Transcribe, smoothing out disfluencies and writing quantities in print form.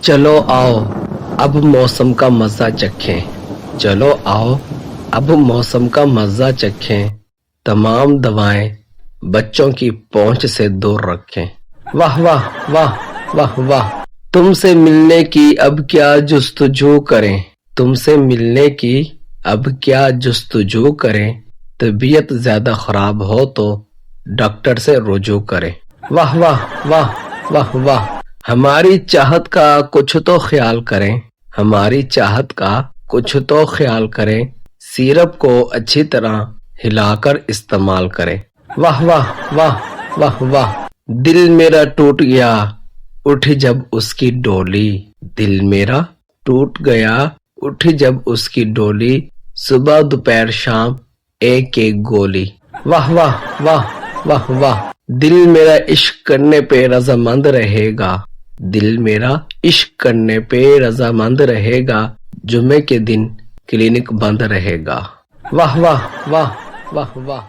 चलो आओ अब मौसम का मजा चखें, चलो आओ अब मौसम का मजा चखें, तमाम दवाएं बच्चों की पहुंच से दूर रखें। वाह वाह वाह वाह वाह, तुमसे मिलने की अब क्या जुस्तजू करें, तुमसे मिलने की अब क्या जुस्तजू करें, तबीयत ज्यादा खराब हो तो डॉक्टर से रुजू करें। वाह वाह वाह वाह वाह, हमारी चाहत का कुछ तो ख्याल करें, हमारी चाहत का कुछ तो ख्याल करें, सिरप को अच्छी तरह हिलाकर इस्तेमाल करें। वाह वाह वाह वाह वाह, दिल मेरा टूट गया उठी जब उसकी डोली, दिल मेरा टूट गया उठी जब उसकी डोली, सुबह दोपहर शाम एक एक गोली। वाह वाह वाह वाह वाह, दिल मेरा इश्क करने पे रजामंद रहेगा, दिल मेरा इश्क करने पे रजामंद रहेगा, जुमे के दिन क्लिनिक बंद रहेगा। वाह वाह वाह वाह वाह।